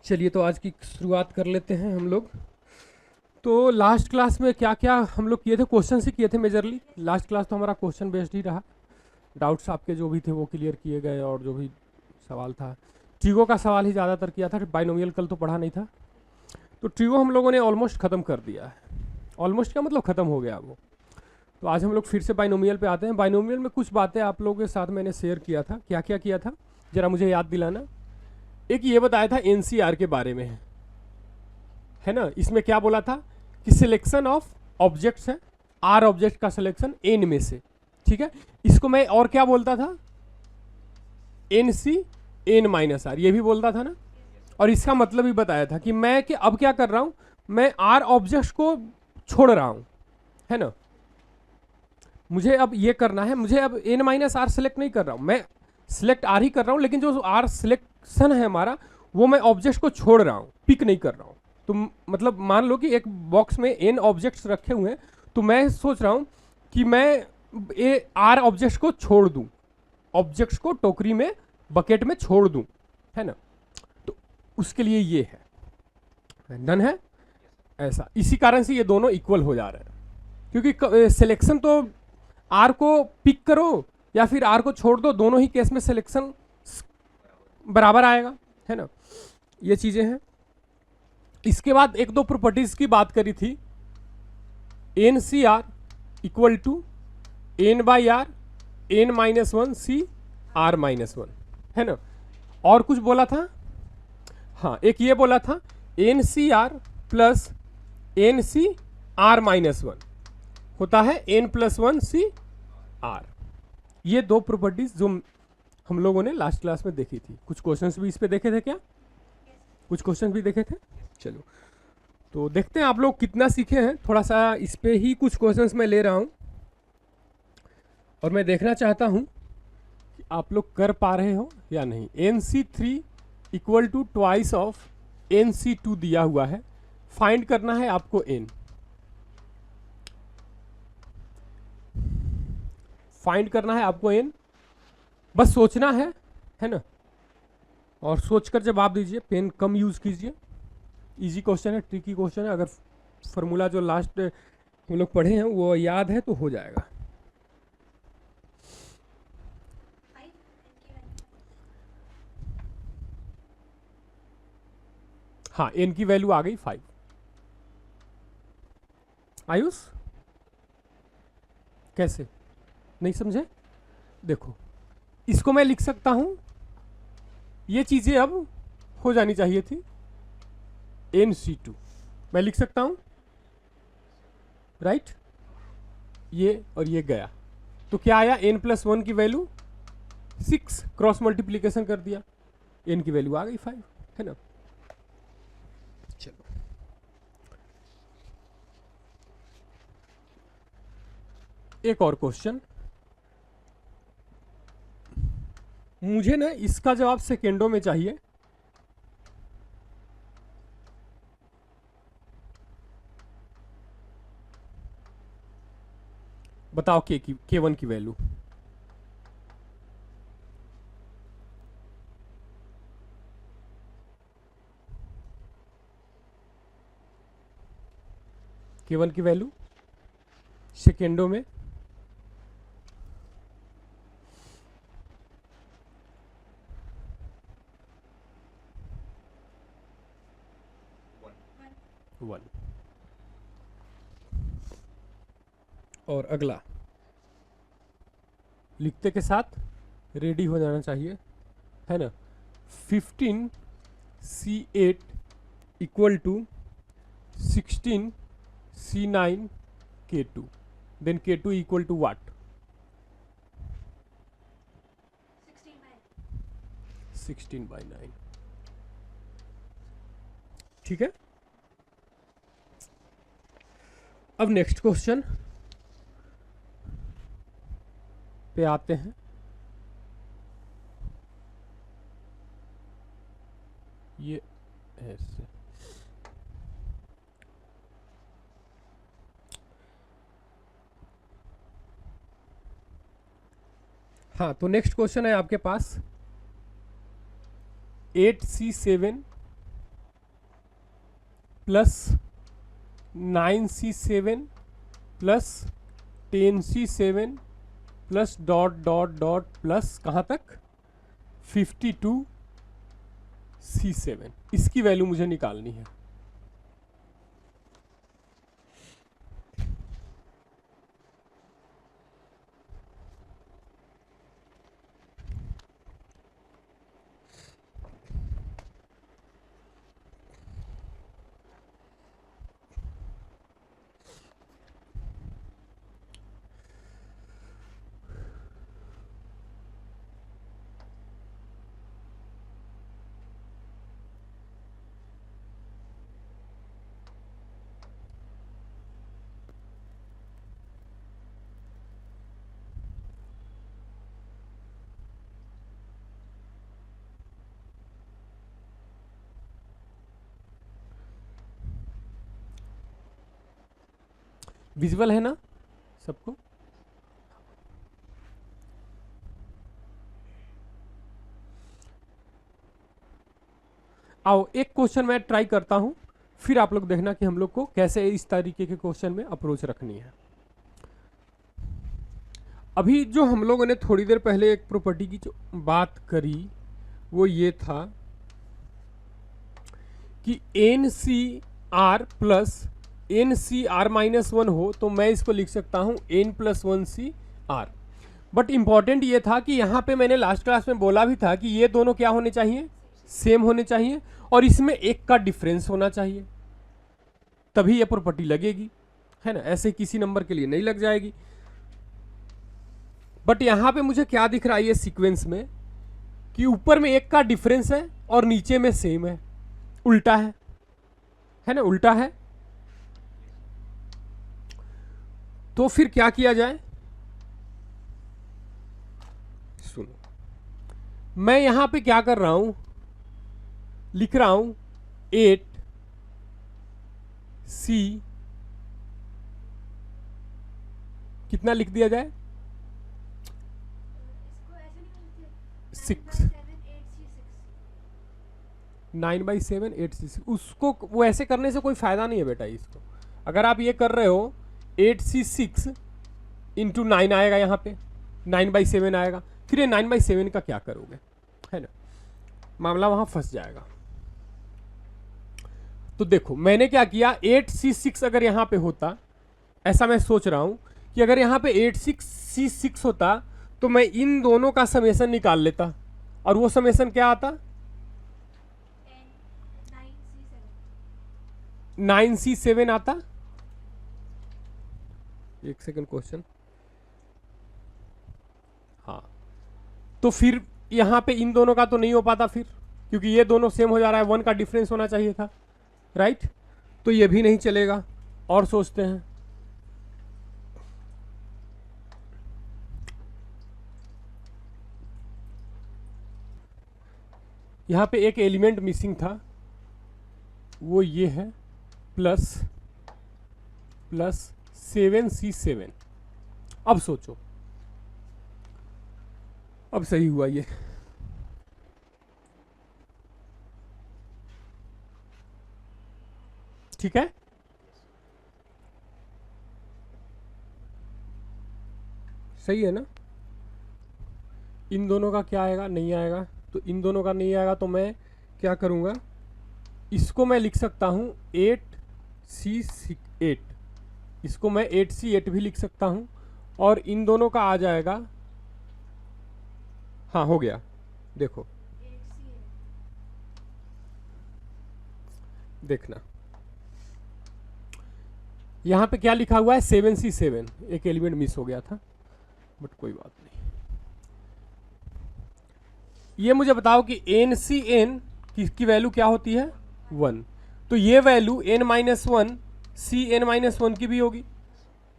चलिए तो आज की शुरुआत कर लेते हैं हम लोग। तो लास्ट क्लास में क्या क्या हम लोग किए थे, क्वेश्चन ही किए थे मेजरली। लास्ट क्लास तो हमारा क्वेश्चन बेस्ड ही रहा। डाउट्स आपके जो भी थे वो क्लियर किए गए और जो भी सवाल था ट्रिगो का सवाल ही ज़्यादातर किया था। बाइनोमियल कल तो पढ़ा नहीं था, तो ट्रिगो हम लोगों ने ऑलमोस्ट ख़त्म कर दिया है। ऑलमोस्ट का मतलब ख़त्म हो गया वो। तो आज हम लोग फिर से बाइनोमियल पे आते हैं। बाइनोमियल में कुछ बातें आप लोगों के साथ मैंने शेयर किया था। क्या क्या किया था ज़रा मुझे याद दिलाना। एक ये बताया था एनसीआर के बारे में, है ना। इसमें क्या बोला था कि सिलेक्शन ऑफ ऑब्जेक्ट्स है, आर ऑब्जेक्ट का सिलेक्शन एन में से, ठीक है। इसको मैं और क्या बोलता था, n C n minus r, ये भी बोलता था ना। और इसका मतलब भी बताया था कि मैं कि अब क्या कर रहा हूं, मैं आर ऑब्जेक्ट्स को छोड़ रहा हूं, है ना। मुझे अब ये करना है, मुझे अब एन माइनस आर सेलेक्ट नहीं कर रहा हूं, मैं सिलेक्ट आर ही कर रहा हूं, लेकिन जो आर सिलेक्शन है हमारा वो मैं ऑब्जेक्ट को छोड़ रहा हूं, पिक नहीं कर रहा हूं। तो मतलब मान लो कि एक बॉक्स में एन ऑब्जेक्ट्स रखे हुए हैं, तो मैं सोच रहा हूं कि मैं ए आर ऑब्जेक्ट्स को छोड़ दूं, ऑब्जेक्ट्स को टोकरी में बकेट में छोड़ दूं, है ना। तो उसके लिए ये है, डन है ऐसा। इसी कारण से ये दोनों इक्वल हो जा रहे हैं, क्योंकि सिलेक्शन तो आर को पिक करो या फिर आर को छोड़ दो, दोनों ही केस में सिलेक्शन बराबर आएगा, है ना। ये चीजें हैं। इसके बाद एक दो प्रॉपर्टीज की बात करी थी। N C r equal to n by r n minus one C r minus one, है ना। और कुछ बोला था, हाँ एक ये बोला था n C r plus n C r minus one होता है n plus one C r. ये दो प्रॉपर्टीज जो हम लोगों ने लास्ट क्लास में देखी थी। कुछ क्वेश्चंस भी इस पे देखे थे क्या, कुछ क्वेश्चन भी देखे थे। चलो तो देखते हैं आप लोग कितना सीखे हैं। थोड़ा सा इस पे ही कुछ क्वेश्चंस मैं ले रहा हूं और मैं देखना चाहता हूं कि आप लोग कर पा रहे हो या नहीं। N C three equal to twice of n C two दिया हुआ है, फाइंड करना है आपको एन। फाइंड करना है आपको एन, बस सोचना है ना। और सोचकर जवाब दीजिए, पेन कम यूज कीजिए। इजी क्वेश्चन है, ट्रिकी क्वेश्चन है। अगर फॉर्मूला जो लास्ट हम लोग पढ़े हैं वो याद है तो हो जाएगा। हाँ एन की वैल्यू आ गई 5। आयुष कैसे, नहीं समझे। देखो इसको मैं लिख सकता हूं, ये चीजें अब हो जानी चाहिए थी। एन सी टू मैं लिख सकता हूं, राइट। ये और ये गया तो क्या आया, एन प्लस वन की वैल्यू 6, क्रॉस मल्टीप्लीकेशन कर दिया, एन की वैल्यू आ गई 5, है ना। चलो एक और क्वेश्चन। मुझे ना इसका जवाब सेकेंडों में चाहिए। बताओ के वन की वैल्यू। के वन की वैल्यू सेकेंडों में। वन। और अगला लिखते के साथ रेडी हो जाना चाहिए, है ना। 15 C8 equal to 16 C9 K2, then K2 equal to what, 16/9, ठीक है। अब नेक्स्ट क्वेश्चन पे आते हैं। ये ऐसे, हाँ तो नेक्स्ट क्वेश्चन है आपके पास 8C7 plus 9C7 plus 10C7 plus dot dot dot plus कहाँ तक 52C7। इसकी वैल्यू मुझे निकालनी है। विजुअल है ना सबको? आओ एक क्वेश्चन मैं ट्राई करता हूं, फिर आप लोग देखना कि हम लोग को कैसे इस तरीके के क्वेश्चन में अप्रोच रखनी है। अभी जो हम लोगों ने थोड़ी देर पहले एक प्रॉपर्टी की जो बात करी वो ये था कि NCR प्लस NCR -1 हो तो मैं इसको लिख सकता हूं N+1CR। बट इंपॉर्टेंट ये था कि यहां पे मैंने लास्ट क्लास में बोला भी था कि ये दोनों क्या होने चाहिए, सेम होने चाहिए, और इसमें एक का डिफरेंस होना चाहिए, तभी ये प्रॉपर्टी लगेगी, है ना। ऐसे किसी नंबर के लिए नहीं लग जाएगी। बट यहां पे मुझे क्या दिख रहा है ये सीक्वेंस में कि ऊपर में एक का डिफरेंस है और नीचे में सेम है, उल्टा है ना, उल्टा है। तो फिर क्या किया जाए, सुनो, मैं यहां पे क्या कर रहा हूं, लिख रहा हूं 8C कितना लिख दिया जाए 6 9/7 8C6। उसको वो ऐसे करने से कोई फायदा नहीं है बेटा। इसको अगर आप ये कर रहे हो 8C6 इंटू 9 आएगा, यहाँ पे 9/7 आएगा, फिर ये 9/7 का क्या करोगे, है ना, मामला वहां फंस जाएगा। तो देखो मैंने क्या किया, 8C6 अगर यहाँ पे होता, ऐसा मैं सोच रहा हूं कि अगर यहाँ पे 8C6 होता तो मैं इन दोनों का समेसन निकाल लेता, और वो समेसन क्या आता 9C7 आता। एक सेकंड क्वेश्चन, हाँ, तो फिर यहां पे इन दोनों का तो नहीं हो पाता फिर, क्योंकि ये दोनों सेम हो जा रहा है, 1 का डिफरेंस होना चाहिए था, राइट। तो ये भी नहीं चलेगा। और सोचते हैं, यहां पे एक एलिमेंट मिसिंग था, वो ये है प्लस 7C7। अब सोचो, अब सही हुआ ये, ठीक है। सही है ना। इन दोनों का क्या आएगा, नहीं आएगा, तो इन दोनों का नहीं आएगा तो मैं क्या करूंगा, इसको मैं लिख सकता हूं 8C8, इसको मैं 8C8 भी लिख सकता हूं, और इन दोनों का आ जाएगा, हाँ हो गया, देखो देखना यहां पे क्या लिखा हुआ है 7C7, एक एलिमेंट मिस हो गया था, बट कोई बात नहीं। ये मुझे बताओ कि NCN की वैल्यू क्या होती है 1, तो ये वैल्यू N-1 CN-1 की भी होगी,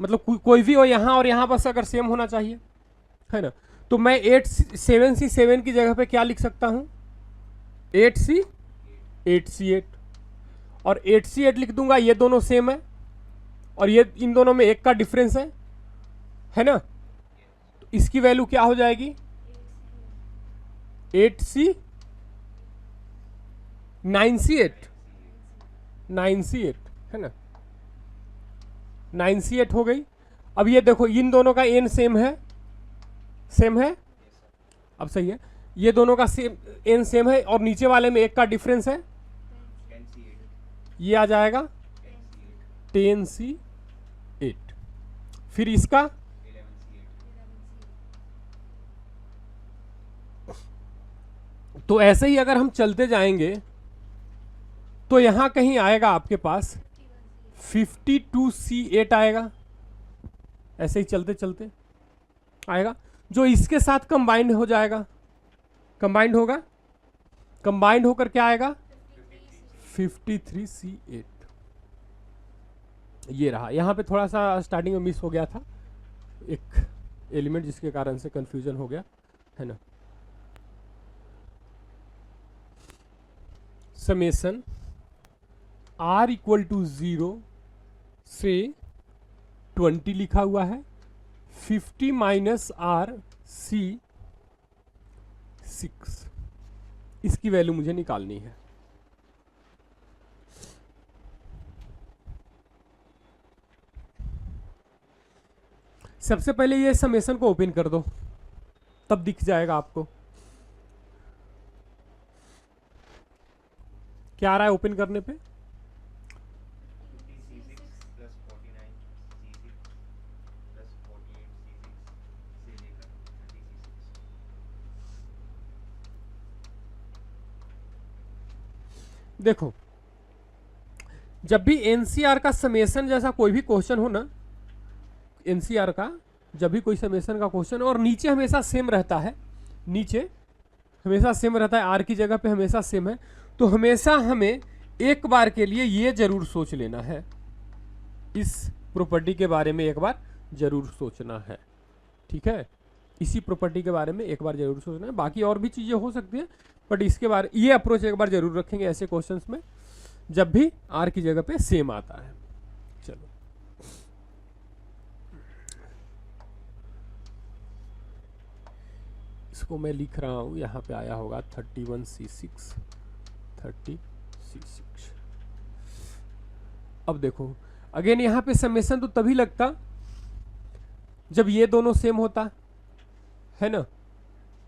मतलब कोई भी हो यहाँ और यहाँ बस अगर सेम होना चाहिए, है ना। तो मैं 7C7 की जगह पे क्या लिख सकता हूँ 8C8, और 8C8 लिख दूंगा, ये दोनों सेम है और ये इन दोनों में एक का डिफरेंस है ना। तो इसकी वैल्यू क्या हो जाएगी 8C 9C8, 9C8 है ना, 9C8 हो गई। अब ये देखो इन दोनों का एन सेम है, सेम है, अब सही है, ये दोनों का सेम एन सेम है और नीचे वाले में एक का डिफरेंस है, ये आ जाएगा 10C8। फिर इसका तो ऐसे ही अगर हम चलते जाएंगे तो यहां कहीं आएगा आपके पास 52C8 आएगा, ऐसे ही चलते चलते आएगा, जो इसके साथ कंबाइंड हो जाएगा, कंबाइंड होगा, कंबाइंड होकर क्या आएगा 53C8। ये रहा, यहां पे थोड़ा सा स्टार्टिंग में मिस हो गया था एक एलिमेंट, जिसके कारण से कंफ्यूजन हो गया है ना। समेशन r इक्वल टू 0 से 20 लिखा हुआ है, 50 माइनस आर सी 6, इसकी वैल्यू मुझे निकालनी है। सबसे पहले ये समेशन को ओपन कर दो, तब दिख जाएगा आपको क्या आ रहा है ओपन करने पे। देखो जब भी एनसीआर का समेशन जैसा कोई भी क्वेश्चन हो ना, एनसीआर का जब भी कोई समेशन का क्वेश्चन और नीचे हमेशा सेम रहता है, नीचे हमेशा सेम रहता है, आर की जगह पे हमेशा सेम है, तो हमेशा हमें एक बार के लिए ये जरूर सोच लेना है, इस प्रॉपर्टी के बारे में एक बार जरूर सोचना है, ठीक है, इसी प्रॉपर्टी के बारे में एक बार जरूर सोचना है। बाकी और भी चीजें हो सकती है, बट इसके बारे ये अप्रोच एक बार जरूर रखेंगे ऐसे क्वेश्चंस में जब भी आर की जगह पे सेम आता है। चलो इसको मैं लिख रहा हूं, यहां पे आया होगा 31C6, 30C6। अब देखो अगेन यहां पे समेशन तो तभी लगता जब ये दोनों सेम होता है ना,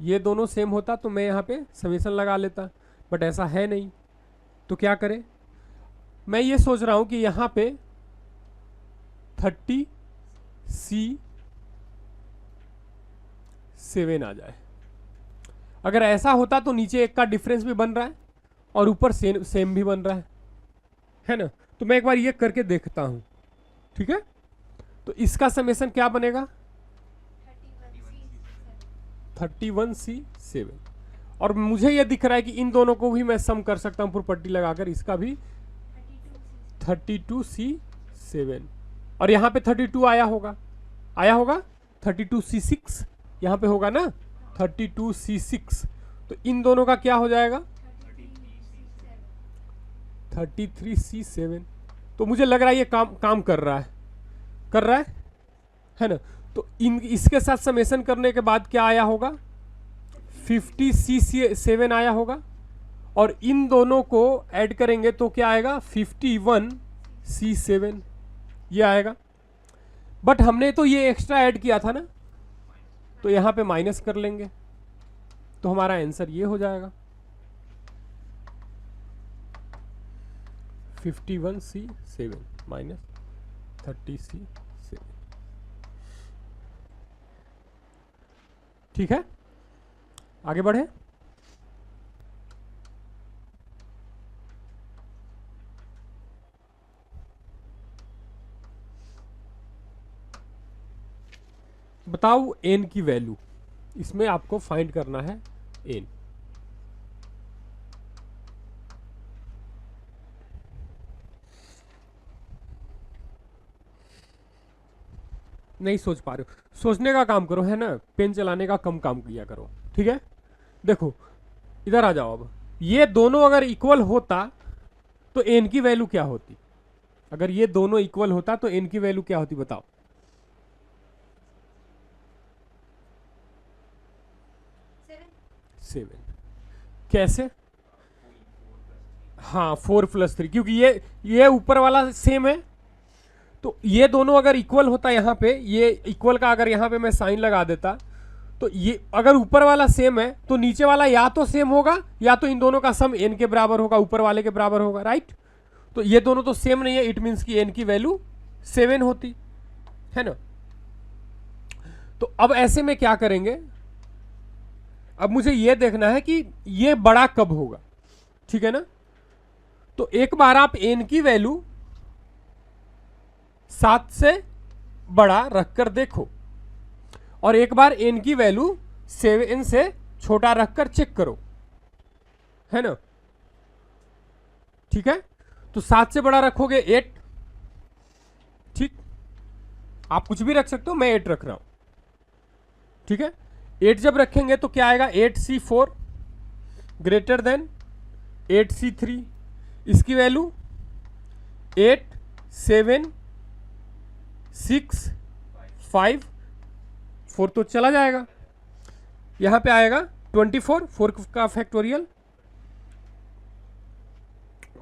ये दोनों सेम होता तो मैं यहां पे समेशन लगा लेता, बट ऐसा है नहीं, तो क्या करें, मैं ये सोच रहा हूं कि यहां पे 30C7 आ जाए। अगर ऐसा होता तो नीचे एक का डिफरेंस भी बन रहा है और ऊपर सेम भी बन रहा है ना, तो मैं एक बार ये करके देखता हूं, ठीक है। तो इसका समेशन क्या बनेगा 31C7, और मुझे ये दिख रहा है कि इन दोनों को भी मैं सम कर सकता हूं प्रॉपर्टी लगाकर, इसका भी 32C7, और यहां पे 32 आया होगा, 32C6 यहां पे होगा ना, 32C6, तो इन दोनों का क्या हो जाएगा 33C7। तो मुझे लग रहा है ये काम कर रहा है ना। तो इन इसके साथ समेशन करने के बाद क्या आया होगा 50C7 आया होगा, और इन दोनों को ऐड करेंगे तो क्या आएगा 51C7 ये आएगा। बट हमने तो ये एक्स्ट्रा ऐड किया था ना, तो यहां पे माइनस कर लेंगे, तो हमारा आंसर ये हो जाएगा 51C7 माइनस 30C7। ठीक है, आगे बढ़े। बताओ एन की वैल्यू, इसमें आपको फाइंड करना है एन। नहीं सोच पा रहे हो, सोचने का काम करो, है ना, पेन चलाने का कम काम किया करो, ठीक है। देखो इधर आ जाओ, अब ये दोनों अगर इक्वल होता तो एन की वैल्यू क्या होती, अगर ये दोनों इक्वल होता तो एन की वैल्यू क्या होती बताओ। 7। कैसे, हाँ 4+3, क्योंकि ये ऊपर वाला सेम है, तो ये दोनों अगर इक्वल होता यहाँ पे, ये इक्वल का अगर यहाँ पे मैं साइन लगा देता, तो ये अगर ऊपर वाला सेम है तो नीचे वाला या तो सेम होगा या तो इन दोनों का सम n के बराबर होगा, ऊपर वाले के बराबर होगा, राइट। तो ये दोनों तो सेम नहीं है, इट मीन्स कि n की वैल्यू 7 होती है ना। तो अब ऐसे में क्या करेंगे, अब मुझे ये देखना है कि ये बड़ा कब होगा, ठीक है ना। तो एक बार आप n की वैल्यू 7 से बड़ा रखकर देखो और एक बार n की वैल्यू 7 से छोटा रखकर चेक करो, है ना, ठीक है। तो 7 से बड़ा रखोगे 8, ठीक, आप कुछ भी रख सकते हो, मैं 8 रख रहा हूं, ठीक है। 8 जब रखेंगे तो क्या आएगा, 8C4 ग्रेटर देन 8C3, इसकी वैल्यू 8 7 6 5 4 तो चला जाएगा, यहां पे आएगा 24, 4 का फैक्टोरियल,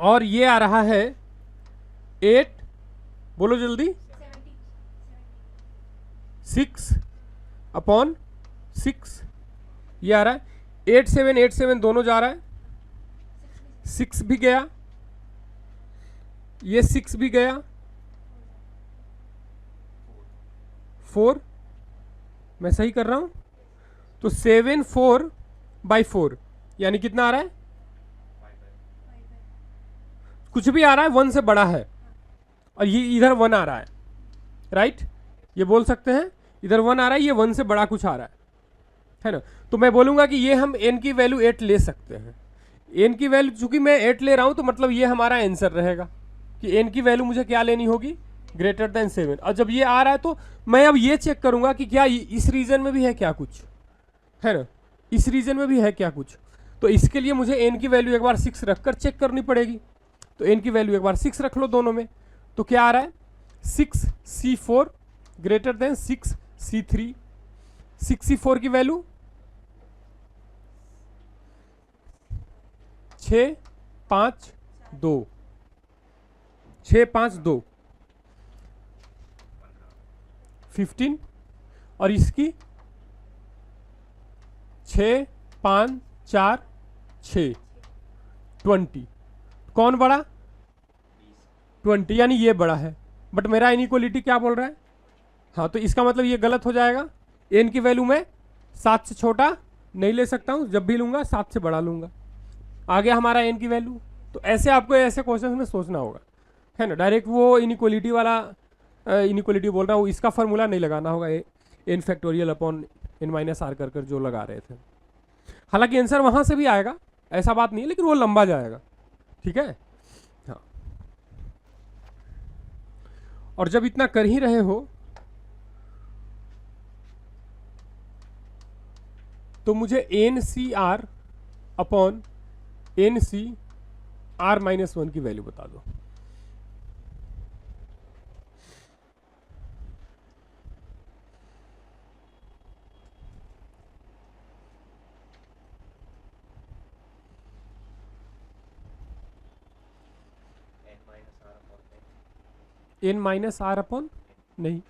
और ये आ रहा है 8, बोलो जल्दी, 6/6, ये आ रहा है 8 7 दोनों जा रहा है, 6 भी गया, ये 6 भी गया, 4, मैं सही कर रहा हूं, तो 7 4/4 यानी कितना आ रहा है, कुछ भी आ रहा है 1 से बड़ा है, और ये इधर 1 आ रहा है, राइट, ये बोल सकते हैं इधर 1 आ रहा है, ये 1 से बड़ा कुछ आ रहा है ना। तो मैं बोलूंगा कि ये हम n की वैल्यू 8 ले सकते हैं, n की वैल्यू चूंकि मैं 8 ले रहा हूं तो मतलब ये हमारा आंसर रहेगा कि n की वैल्यू मुझे क्या लेनी होगी, ग्रेटर देन 7। और जब ये आ रहा है तो मैं अब ये चेक करूंगा कि क्या इस रीजन में भी है क्या कुछ, है ना, इस रीजन में भी है क्या कुछ। तो इसके लिए मुझे n की वैल्यू एक बार 6 रखकर चेक करनी पड़ेगी, तो n की वैल्यू एक बार 6 रख लो दोनों में, तो क्या आ रहा है 6C4 greater than 6C3, 6C4 की वैल्यू 6 5 2, 6 5 2 15, और इसकी 6 5 4 6 20, कौन बड़ा, 20, यानी ये बड़ा है, बट मेरा इनइक्वालिटी क्या बोल रहा है, हाँ, तो इसका मतलब ये गलत हो जाएगा, n की वैल्यू मैं 7 से छोटा नहीं ले सकता हूं, जब भी लूंगा 7 से बड़ा लूंगा, आ गया हमारा n की वैल्यू। तो ऐसे आपको ऐसे क्वेश्चन में सोचना होगा, है ना, डायरेक्ट वो इनइक्वालिटी वाला, इनइक्वालिटी बोल रहा हूँ, इसका फॉर्मूला नहीं लगाना होगा, n फैक्टोरियल अपॉन n-r कर जो लगा रहे थे। हालांकि आंसर वहां से भी आएगा, ऐसा बात नहीं है, लेकिन वो लंबा जाएगा, ठीक है, हाँ। और जब इतना कर ही रहे हो तो मुझे NCR अपॉन NCR-1 की वैल्यू बता दो। n-r अपॉन नहीं,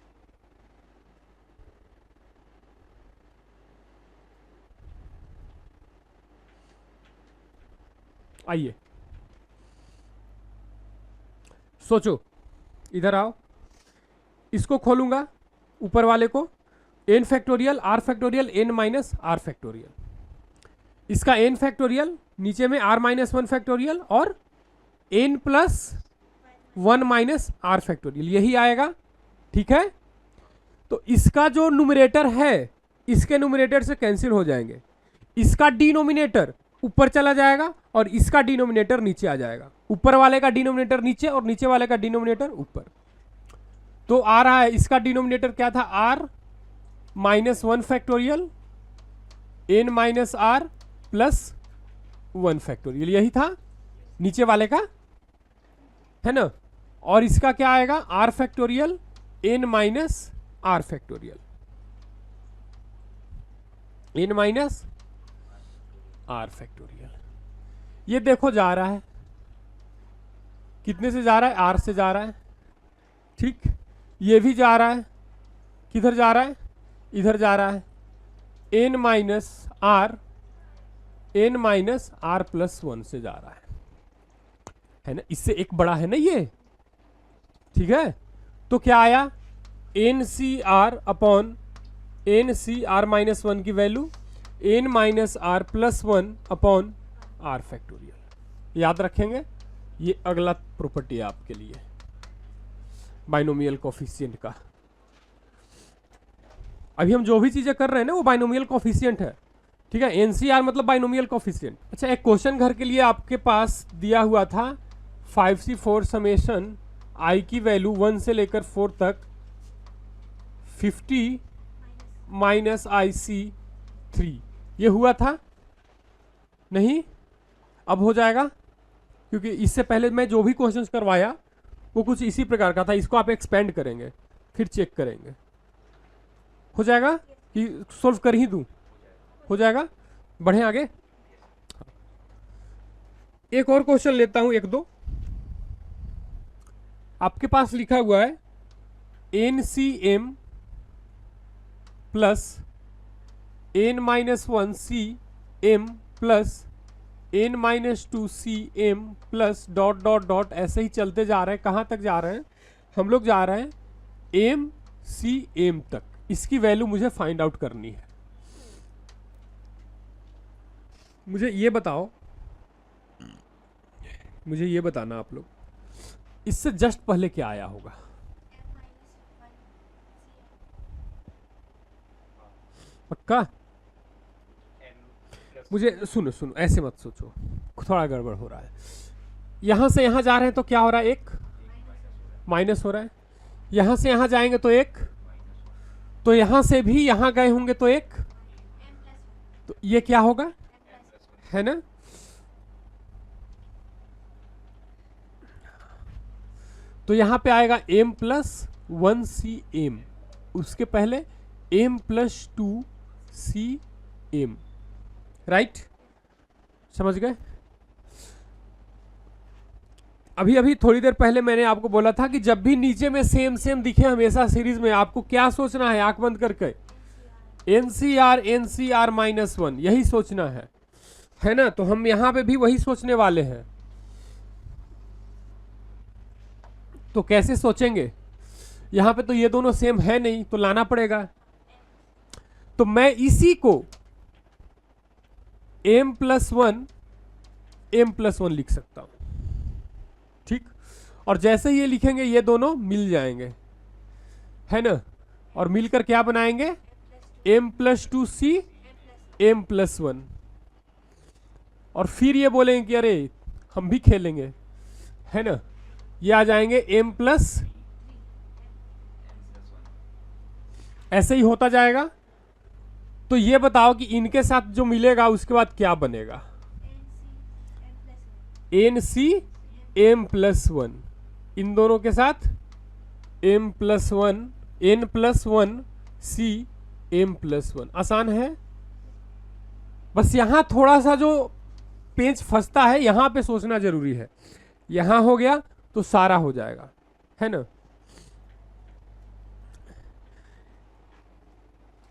आइए सोचो, इधर आओ, इसको खोलूंगा ऊपर वाले को, n factorial r factorial n-r factorial, इसका n फैक्टोरियल, नीचे में r-1 फैक्टोरियल और n+1 - r फैक्टोरियल, यही आएगा, ठीक है। तो इसका जो न्यूमरेटर है इसके न्यूमरेटर से कैंसिल हो जाएंगे, इसका डिनोमिनेटर ऊपर चला जाएगा और इसका डिनोमिनेटर नीचे आ जाएगा, ऊपर वाले का डिनोमिनेटर नीचे और नीचे वाले का डिनोमिनेटर ऊपर। तो आ रहा है, इसका डिनोमिनेटर क्या था, r-1 फैक्टोरियल n-r+1 फैक्टोरियल, यही था नीचे वाले का, है ना। और इसका क्या आएगा, r factorial n-r factorial, n-r factorial, ये देखो जा रहा है, कितने से जा रहा है, आर से जा रहा है, ठीक। ये भी जा रहा है, किधर जा रहा है, इधर जा रहा है, एन माइनस आर प्लस 1 से जा रहा है ना, इससे एक बड़ा है ना ये, ठीक है। तो क्या आया, n C r upon n C r minus 1 की value n minus r plus 1 upon r factorial. याद रखेंगे, ये अगला प्रॉपर्टी है आपके लिए बाइनोमियल कोफिशिएंट का। अभी हम जो भी चीजें कर रहे हैं ना वो बाइनोमियल कोफिशिएंट है, ठीक है। एनसीआर मतलब बाइनोमियल कोफिशिएंट। अच्छा, एक क्वेश्चन घर के लिए आपके पास दिया हुआ था 5C4 समेशन आई की वैल्यू 1 से लेकर 4 तक 50 माइनस IC3, ये हुआ था नहीं, अब हो जाएगा, क्योंकि इससे पहले मैं जो भी क्वेश्चंस करवाया वो कुछ इसी प्रकार का था। इसको आप एक्सपेंड करेंगे फिर चेक करेंगे, हो जाएगा कि सोल्व कर ही दूं, हो जाएगा। बढ़े आगे, एक और क्वेश्चन लेता हूं, एक दो। आपके पास लिखा हुआ है NCM plus N-1CM plus N-2CM plus dot dot dot, ऐसे ही चलते जा रहे हैं। कहां तक जा रहे हैं हम लोग, जा रहे हैं MCM तक। इसकी वैल्यू मुझे फाइंड आउट करनी है। मुझे ये बताओ, मुझे ये बताना आप लोग, इससे जस्ट पहले क्या आया होगा। पक्का? मुझे सुनो सुनो, ऐसे मत सोचो, थोड़ा गड़बड़ हो रहा है। यहां से यहां जा रहे हैं तो क्या हो रहा है, एक माइनस हो रहा है। यहां से यहां जाएंगे तो एक, तो यहां से भी यहां गए होंगे तो एक, तो ये क्या होगा, है ना। तो यहां पे आएगा M+1CM, उसके पहले M+2CM, राइट, समझ गए। अभी अभी थोड़ी देर पहले मैंने आपको बोला था कि जब भी नीचे में सेम सेम दिखे हमेशा सीरीज में, आपको क्या सोचना है, आंख बंद करके NCR -1, यही सोचना है ना। तो हम यहां पे भी वही सोचने वाले हैं। तो कैसे सोचेंगे, यहां पे तो ये दोनों सेम है नहीं, तो लाना पड़ेगा। तो मैं इसी को M+1 लिख सकता हूं, ठीक। और जैसे ये लिखेंगे ये दोनों मिल जाएंगे, है ना। और मिलकर क्या बनाएंगे, M+2C M+1। और फिर ये बोलेंगे कि अरे हम भी खेलेंगे, है ना। ये आ जाएंगे M+, ऐसे ही होता जाएगा। तो ये बताओ कि इनके साथ जो मिलेगा उसके बाद क्या बनेगा, NCM+1, इन दोनों के साथ M+1 N+1CM+1। आसान है, बस यहां थोड़ा सा जो पेंच फंसता है, यहां पे सोचना जरूरी है। यहां हो गया तो सारा हो जाएगा, है ना।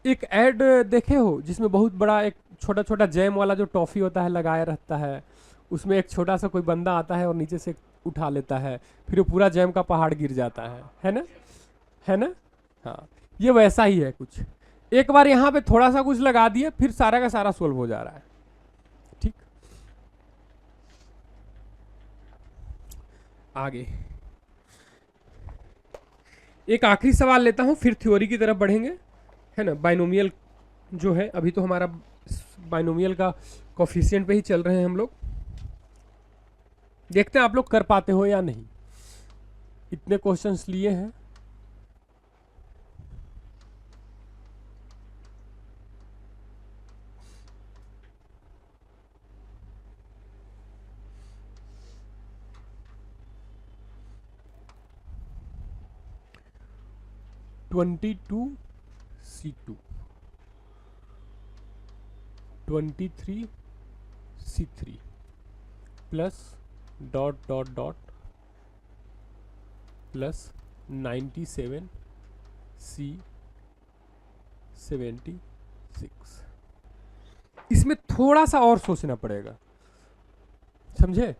एक ऐड देखे हो जिसमें बहुत बड़ा एक छोटा छोटा जैम वाला जो टॉफी होता है लगाया रहता है, उसमें एक छोटा सा कोई बंदा आता है और नीचे से उठा लेता है, फिर वो पूरा जैम का पहाड़ गिर जाता है ना, है ना। हाँ, ये वैसा ही है कुछ। एक बार यहां पे थोड़ा सा कुछ लगा दिए, फिर सारा का सारा सोल्व हो जा रहा है, ठीक। आगे एक आखिरी सवाल लेता हूं, फिर थ्योरी की तरफ बढ़ेंगे, है ना। बाइनोमियल जो है, अभी तो हमारा बाइनोमियल का कोफिशिएंट पे ही चल रहे हैं हम लोग। देखते हैं आप लोग कर पाते हो या नहीं। इतने क्वेश्चंस लिए हैं, C2 23C3 plus dot dot dot plus 97 C 76। इसमें थोड़ा सा और सोचना पड़ेगा, समझे।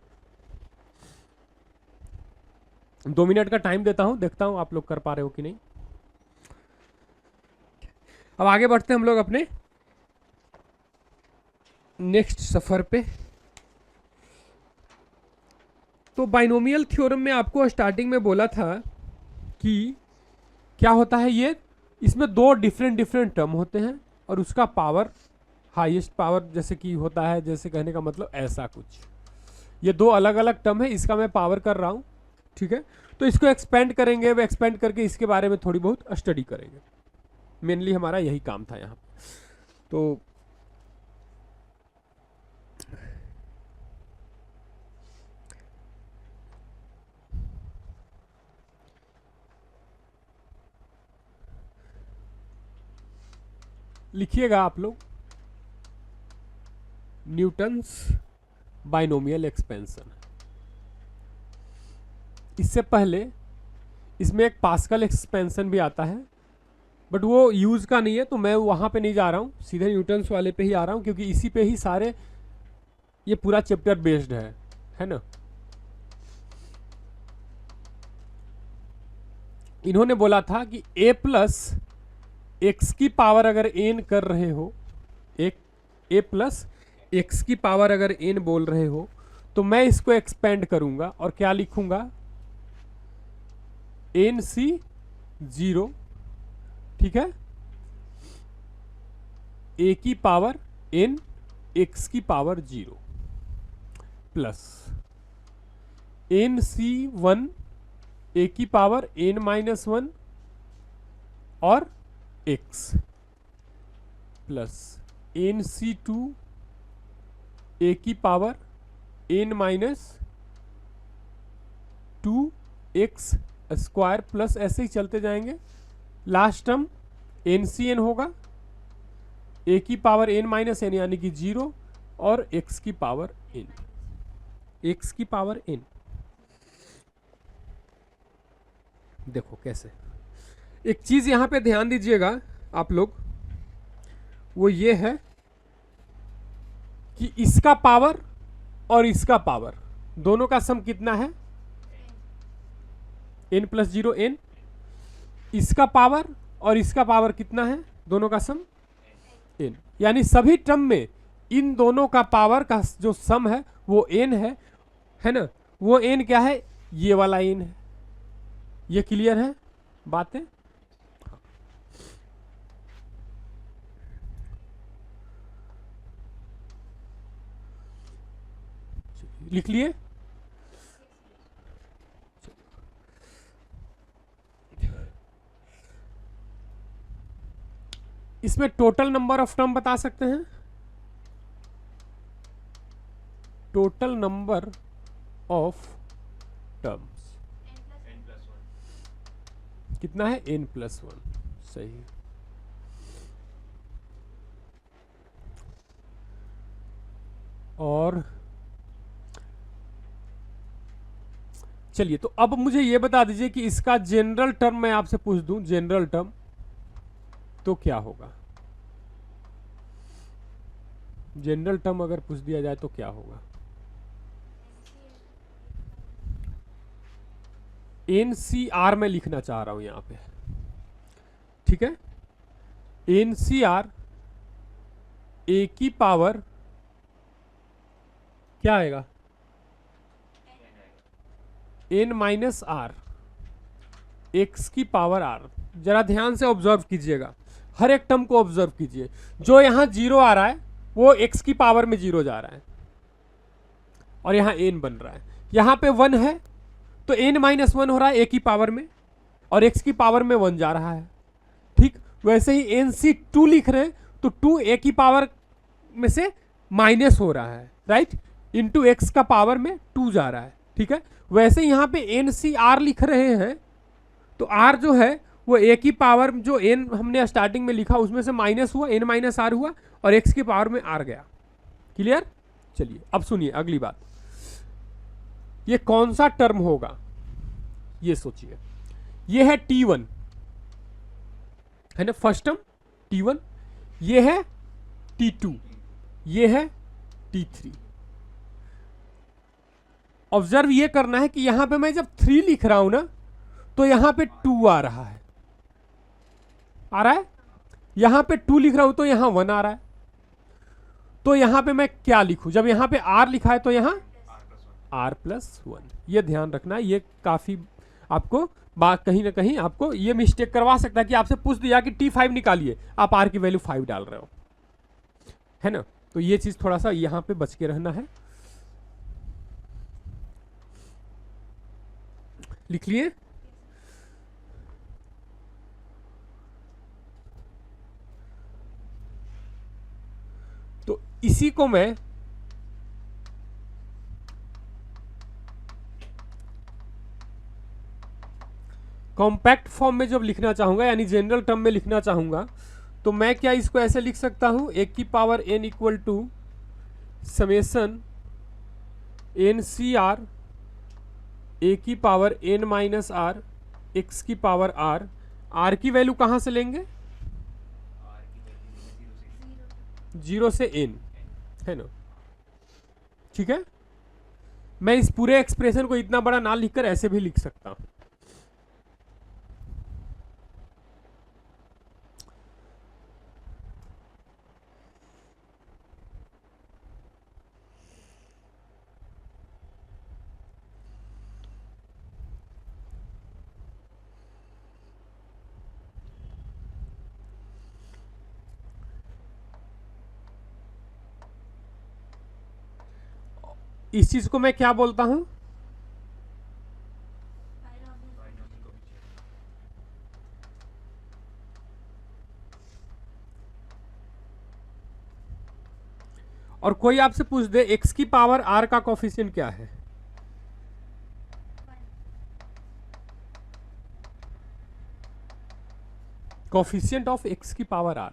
2 मिनट का टाइम देता हूं, देखता हूं आप लोग कर पा रहे हो कि नहीं। अब आगे बढ़ते हैं हम लोग अपने नेक्स्ट सफर पे। तो बाइनोमियल थ्योरम में आपको स्टार्टिंग में बोला था कि क्या होता है, ये इसमें दो डिफरेंट टर्म होते हैं और उसका पावर हाईएस्ट पावर जैसे कि होता है, जैसे कहने का मतलब ऐसा कुछ। ये दो अलग अलग टर्म है, इसका मैं पावर कर रहा हूं, ठीक है। तो इसको एक्सपेंड करेंगे, वो एक्सपेंड करके इसके बारे में थोड़ी बहुत स्टडी करेंगे। मेनली हमारा यही काम था यहाँ। तो लिखिएगा आप लोग न्यूटन्स बाइनोमियल एक्सपेंशन। इससे पहले इसमें एक पास्कल एक्सपेंशन भी आता है, बट वो यूज का नहीं है, तो मैं वहां पे नहीं जा रहा हूं, सीधे न्यूटन्स वाले पे ही आ रहा हूं, क्योंकि इसी पे ही सारे ये पूरा चैप्टर बेस्ड है ना। इन्होंने बोला था कि a प्लस एक्स की पावर अगर n कर रहे हो, एक a प्लस एक्स की पावर अगर n बोल रहे हो, तो मैं इसको एक्सपेंड करूंगा और क्या लिखूंगा, एन सी 0, ठीक है, a की पावर n x की power 0 plus n C 1 a की पावर n माइनस 1 और x plus n C 2 a की power n minus 2 x square plus ऐसे ही चलते जाएंगे। Last term n C n होगा, a की पावर n माइनस एन यानी कि 0 और x की पावर n, x की पावर n। देखो कैसे, एक चीज यहां पे ध्यान दीजिएगा आप लोग, वो ये है कि इसका पावर और इसका पावर दोनों का सम कितना है, n प्लस 0 n। इसका पावर और इसका पावर कितना है, दोनों का सम n। यानी सभी टर्म में इन दोनों का पावर का जो सम है वो n है ना। वो n क्या है, ये वाला n है। ये क्लियर है बातें। लिख लिए। इसमें टोटल नंबर ऑफ टर्म बता सकते हैं, टोटल नंबर ऑफ टर्म्स कितना है, n प्लस 1, सही। और चलिए, तो अब मुझे ये बता दीजिए कि इसका जनरल टर्म मैं आपसे पूछ दूं, जनरल टर्म तो क्या होगा, जनरल टर्म अगर पूछ दिया जाए तो क्या होगा। NCR में लिखना चाह रहा हूं यहां पे, ठीक है। NCR a की पावर क्या आएगा, n माइनस आर, एक्स की पावर r। जरा ध्यान से ऑब्जर्व कीजिएगा, हर एक टर्म को ऑब्जर्व कीजिए। जो यहां 0 आ रहा है वो x की पावर में 0 जा रहा है और यहां n बन रहा है। यहां पे 1 है तो n माइनस 1 हो रहा है a की पावर में और x की पावर में 1 जा रहा है, ठीक। वैसे ही NC2 लिख रहे हैं तो 2 a की पावर में से माइनस हो रहा है, राइट, इंटू एक्स का पावर में 2 जा रहा है, ठीक है। वैसे यहां पे NCR लिख रहे हैं तो r जो है वो a की पावर जो n हमने स्टार्टिंग में लिखा उसमें से माइनस हुआ, n माइनस आर हुआ और x की पावर में r गया। क्लियर। चलिए अब सुनिए अगली बात, ये कौन सा टर्म होगा, ये सोचिए, ये है T1 है ना, फर्स्ट टर्म T1, ये है T2, ये है T3। ऑब्जर्व ये करना है कि यहां पे मैं जब 3 लिख रहा हूं ना तो यहां पे 2 आ रहा है, यहां पे 2 लिख रहा हूं तो यहां 1 आ रहा है। तो यहां पे मैं क्या लिखूं, जब यहां पे R लिखा है तो यहां R+1। ये ध्यान रखना, ये काफी आपको बात कहीं ना कहीं आपको ये मिस्टेक करवा सकता है कि आपसे पूछ दिया कि T5 निकालिए, आप R की वैल्यू 5 डाल रहे हो, है ना। तो ये चीज थोड़ा सा यहां पे बच के रहना है। लिख लिए? तो इसी को मैं कॉम्पैक्ट फॉर्म में जब लिखना चाहूंगा, यानी जनरल टर्म में लिखना चाहूंगा, तो मैं क्या इसको ऐसे लिख सकता हूं, a की power n equal to summation NCR a की power n minus r x की पावर r की वैल्यू कहां से लेंगे, 0 से n, है ना। ठीक है, मैं इस पूरे एक्सप्रेशन को इतना बड़ा ना लिखकर ऐसे भी लिख सकता हूं। इस चीज को मैं क्या बोलता हूं, और कोई आपसे पूछ दे x की पावर r का कोफिशिएंट क्या है, कोफिशिएंट ऑफ x की पावर r।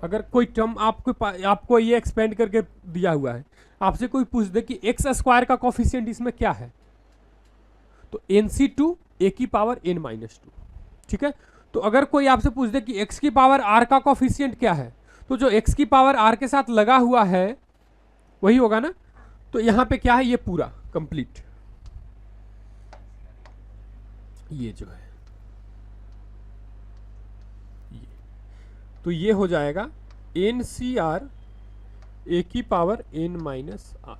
अगर कोई टर्म आपको ये एक्सपेंड करके दिया हुआ है, आपसे कोई पूछ दे कि एक्स स्क्वायर का कोफिशिएंट इसमें क्या है, तो NC2 a की पावर n-2। ठीक है, तो अगर कोई आपसे पूछ दे कि x की पावर r का कोफिशिएंट क्या है, तो जो x की पावर r के साथ लगा हुआ है वही होगा ना। तो यहां पे क्या है, ये पूरा कंप्लीट, ये जो है ये, तो ये हो जाएगा NCR a की पावर n-r।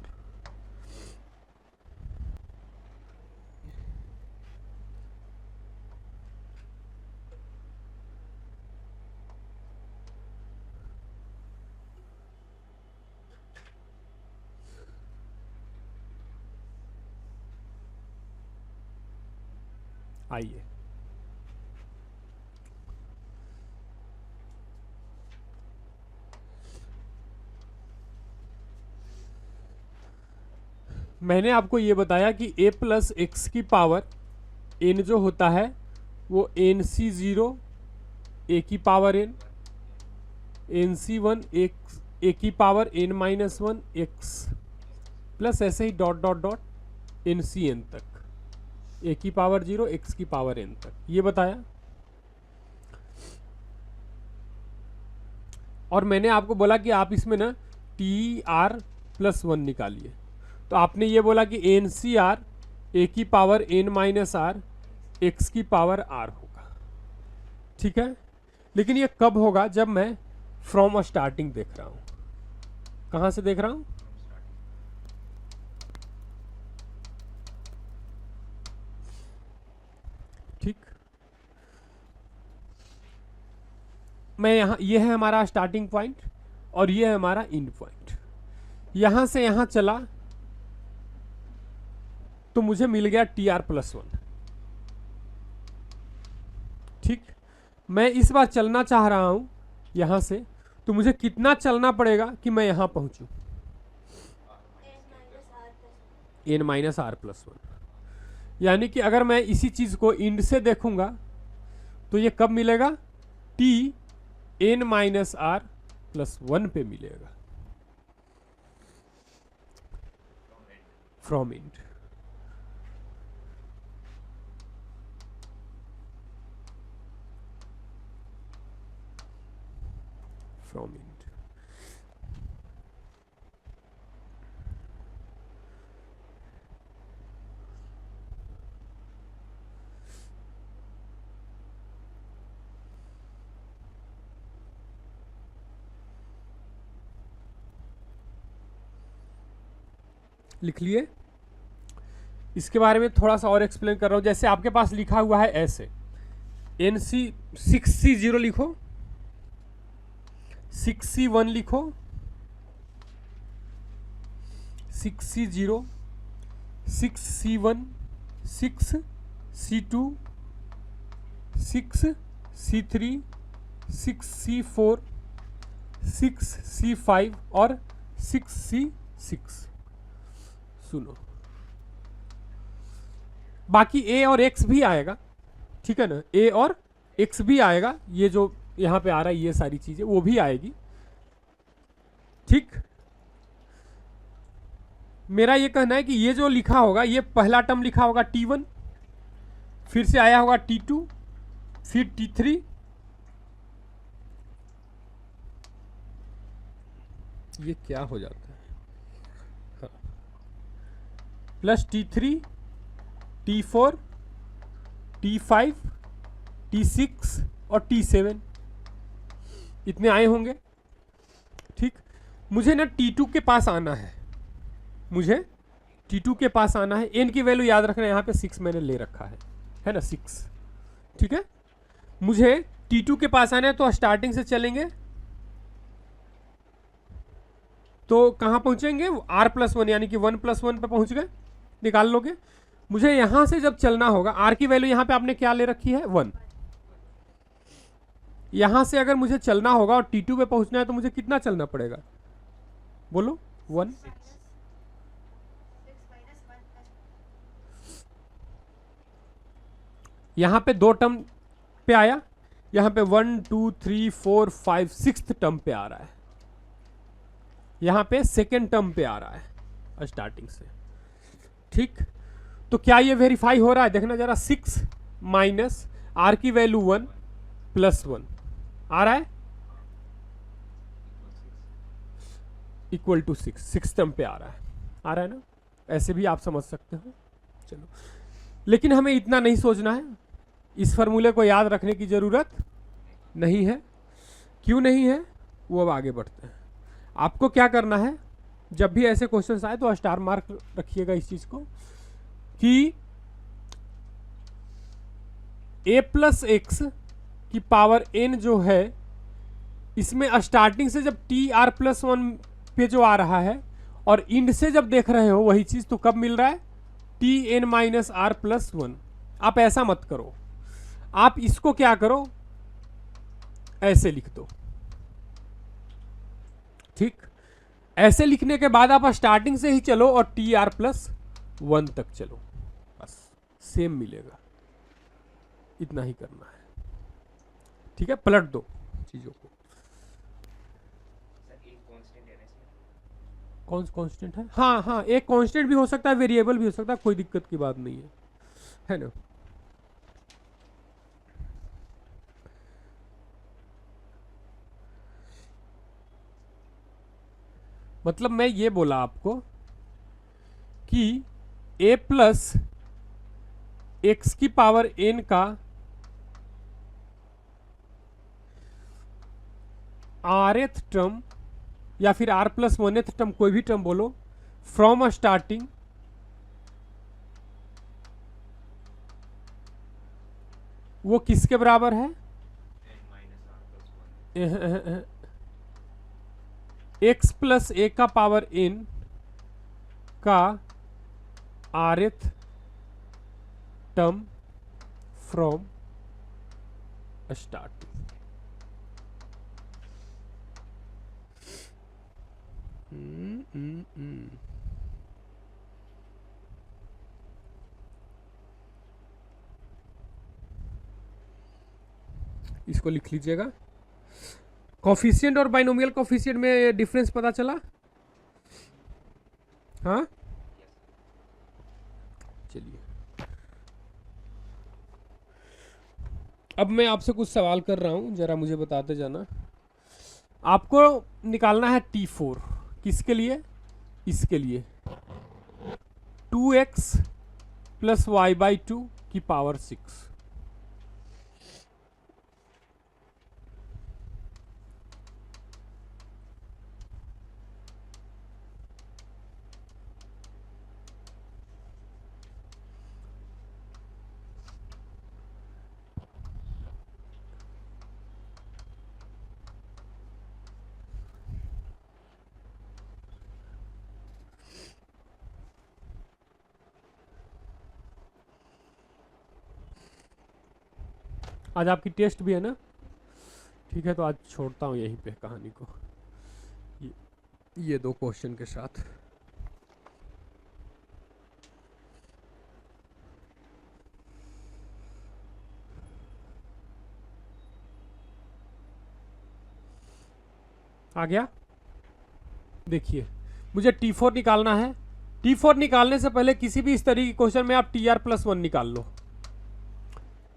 आइए, मैंने आपको ये बताया कि a प्लस एक्स की पावर n जो होता है वो NC0 a की पावर n, NC1 a की पावर n-1 x प्लस ऐसे ही डॉट डॉट डॉट NCn तक, a की पावर 0 x की पावर n तक, ये बताया। और मैंने आपको बोला कि आप इसमें ना TR+1 निकालिए, तो आपने ये बोला कि NCR a की पावर n-r x की पावर r होगा। ठीक है, लेकिन ये कब होगा, जब मैं फ्रॉम स्टार्टिंग देख रहा हूं। कहां से देख रहा हूं, ठीक, मैं यहां, ये है हमारा स्टार्टिंग पॉइंट और ये है हमारा एंड पॉइंट। यहां से यहां चला तो मुझे मिल गया TR+1। ठीक, मैं इस बार चलना चाह रहा हूं यहां से, तो मुझे कितना चलना पड़ेगा कि मैं यहां पहुंचूं, n-r+1। यानी कि अगर मैं इसी चीज को इंड से देखूंगा तो ये कब मिलेगा, t n-r+1 पे मिलेगा, फ्रॉम इंड। From int. लिख लिए। इसके बारे में थोड़ा सा और एक्सप्लेन कर रहा हूं। जैसे आपके पास लिखा हुआ है ऐसे, NC 6C0 लिखो, 6C1 लिखो, 6C0, 6C1, 6C2, 6C3, 6C4, 6C5 और 6C6। सुनो, बाकी A और X भी आएगा, ठीक है ना, A और X भी आएगा, ये जो यहां पे आ रहा है ये सारी चीजें वो भी आएगी, ठीक। मेरा ये कहना है कि ये जो लिखा होगा, ये पहला टर्म लिखा होगा T1, फिर से आया होगा T2, फिर T3, ये क्या हो जाता है, हाँ, plus T3, T4, T5, T6 और T7, इतने आए होंगे, ठीक। मुझे ना T2 के पास आना है, मुझे T2 के पास आना है। n की वैल्यू याद रखना, यहाँ पे 6 मैंने ले रखा है ना, 6, ठीक है। मुझे T2 के पास आना है, तो स्टार्टिंग से चलेंगे तो कहाँ पहुंचेंगे, R+1 यानी कि 1+1 पे पहुंच गए, निकाल लोगे। मुझे यहां से जब चलना होगा, R की वैल्यू यहां पे आपने क्या ले रखी है, 1। यहां से अगर मुझे चलना होगा और T2 पे पहुंचना है तो मुझे कितना चलना पड़ेगा, बोलो, 1। यहां पे 2 टर्म पे आया, यहां पे 1 2 3 4 5 6th टर्म पे आ रहा है, यहां पे सेकेंड टर्म पे आ रहा है स्टार्टिंग से, ठीक। तो क्या ये वेरीफाई हो रहा है, देखना जरा, 6 माइनस R की वैल्यू 1 प्लस 1 आ रहा है, इक्वल टू 6 टर्म पे आ रहा है ना, ऐसे भी आप समझ सकते हो। चलो, लेकिन हमें इतना नहीं सोचना है, इस फॉर्मूले को याद रखने की जरूरत नहीं है। क्यों नहीं है, वो अब आगे बढ़ते हैं। आपको क्या करना है, जब भी ऐसे क्वेश्चन आए तो स्टार मार्क रखिएगा इस चीज को कि a+x की पावर n जो है, इसमें स्टार्टिंग से जब TR+1 पे जो आ रहा है और इंड से जब देख रहे हो वही चीज, तो कब मिल रहा है, Tn-R+1। आप ऐसा मत करो, आप इसको क्या करो, ऐसे लिख दो, ठीक। ऐसे लिखने के बाद आप स्टार्टिंग से ही चलो और TR+1 तक चलो, बस सेम मिलेगा, इतना ही करना है, ठीक है। पलट दो चीजों को। कौन कांस्टेंट है, हाँ हाँ, एक कांस्टेंट भी हो सकता है, वेरिएबल भी हो सकता है, कोई दिक्कत की बात नहीं है ना। मतलब मैं ये बोला आपको कि a+x की पावर n का rth टर्म या फिर R+1th टर्म, कोई भी टर्म बोलो, फ्रॉम स्टार्टिंग वो किसके बराबर है, x+a का पावर n का rth टर्म फ्रॉम स्टार्टिंग। इसको लिख लीजिएगा। कॉफिशिएंट और बाइनोमियल कॉफिशिएंट में डिफरेंस पता चला, हाँ, चलिए। अब मैं आपसे कुछ सवाल कर रहा हूं, जरा मुझे बताते जाना। आपको निकालना है T4 किसके लिए, इसके लिए 2x प्लस y/2 की पावर 6। आज आपकी टेस्ट भी है ना, ठीक है, तो आज छोड़ता हूँ यहीं पे कहानी को, ये 2 क्वेश्चन के साथ। आ गया। देखिए मुझे T4 निकालना है। T4 निकालने से पहले किसी भी इस तरीके के क्वेश्चन में आप TR+1 निकाल लो।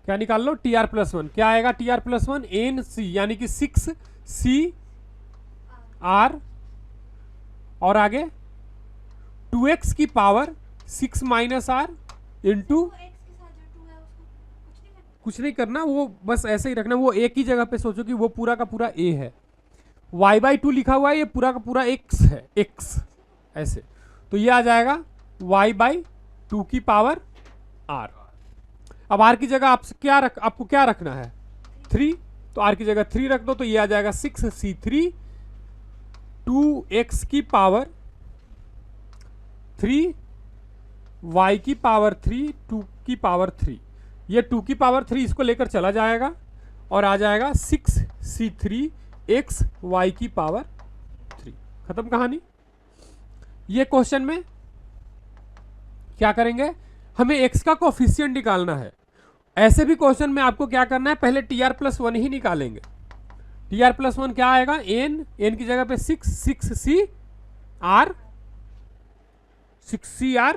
क्या निकाल लो? TR+1। क्या आएगा TR+1? NC यानी कि 6CR और आगे 2x की पावर 6 माइनस R इंटू, कुछ नहीं करना, वो बस ऐसे ही रखना, वो एक ही जगह पे सोचो कि वो पूरा का पूरा A है, y/2 लिखा हुआ है, ये पूरा का पूरा x है, x ऐसे, तो ये आ जाएगा y/2 की पावर R। अब R की जगह आपको क्या रखना है? 3, तो R की जगह 3 रख दो, तो ये आ जाएगा 6C3 2x की पावर 3 y की पावर 3 2 की पावर 3, ये 2 की पावर 3 इसको लेकर चला जाएगा और आ जाएगा 6C3 x y की पावर 3। खत्म कहानी। ये क्वेश्चन में क्या करेंगे, हमें x का कोफिशिएंट निकालना है। ऐसे भी क्वेश्चन में आपको क्या करना है, पहले TR+1 ही निकालेंगे। TR+1 क्या आएगा? n की जगह पे 6CR,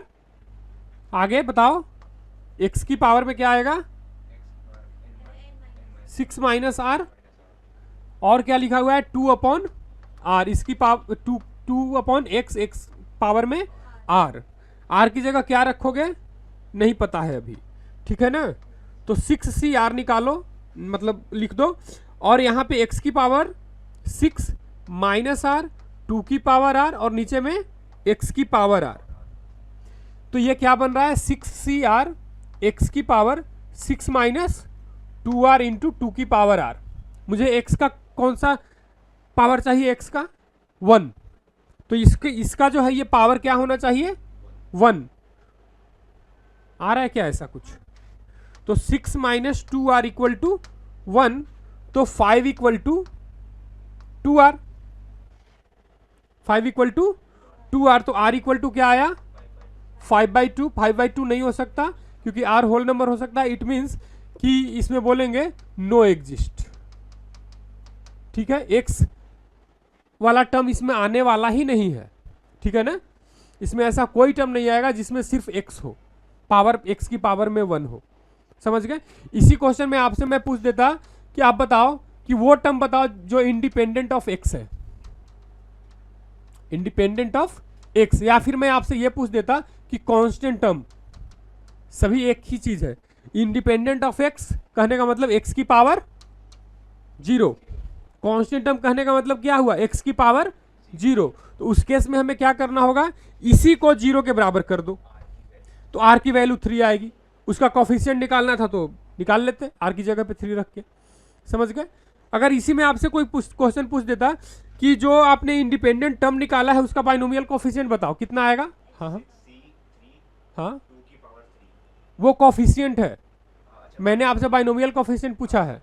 आगे बताओ x की पावर में क्या आएगा? 6 माइनस R, और क्या लिखा हुआ है? 2/R, इसकी पावर 2/x, x पावर में R। R की जगह क्या रखोगे नहीं पता है अभी, ठीक है ना, तो 6CR निकालो, मतलब लिख दो, और यहाँ पे x की पावर 6 माइनस R 2 की पावर R और नीचे में x की पावर R, तो ये क्या बन रहा है? 6CR x की पावर 6 माइनस 2R इंटू 2 की पावर R। मुझे x का कौन सा पावर चाहिए? x का 1, तो इसका जो है ये पावर क्या होना चाहिए? 1। आ रहा है क्या ऐसा कुछ? तो 6 माइनस 2R इक्वल टू 1, तो 5 equal to 2R, 5 equal to 2R, तो R इक्वल टू क्या आया? 5/2। 5/2 नहीं हो सकता क्योंकि R होल नंबर हो सकता है, इट मीन्स कि इसमें बोलेंगे नो एग्जिस्ट, ठीक है, x वाला टर्म इसमें आने वाला ही नहीं है, ठीक है ना, इसमें ऐसा कोई टर्म नहीं आएगा जिसमें सिर्फ x हो, पावर x की पावर में 1 हो, समझ गए। इसी क्वेश्चन में आपसे मैं पूछ देता कि आप बताओ कि वो टर्म बताओ जो इंडिपेंडेंट ऑफ x है, इंडिपेंडेंट ऑफ x, या फिर मैं आपसे ये पूछ देता कि कांस्टेंट टर्म, सभी एक ही चीज है, इंडिपेंडेंट ऑफ x कहने का मतलब x की पावर 0, कांस्टेंट टर्म कहने का मतलब क्या हुआ? x की पावर 0, तो उस केस में हमें क्या करना होगा? इसी को 0 के बराबर कर दो, तो r की वैल्यू 3 आएगी। उसका कोफिशिएंट निकालना था तो निकाल लेते r की जगह पे 3 रख के, समझ गए। अगर इसी में आपसे कोई क्वेश्चन पूछ देता कि जो आपने इंडिपेंडेंट टर्म निकाला है उसका बाइनोमियल कोफिशिएंट बताओ, कितना आएगा? हाँ, वो कोफिशिएंट है, मैंने आपसे बाइनोमियल कोफिशिएंट पूछा है,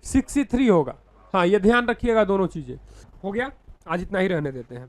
6C3 होगा। हाँ, ये ध्यान रखिएगा, दोनों चीजें हो गया। आज इतना ही रहने देते हैं।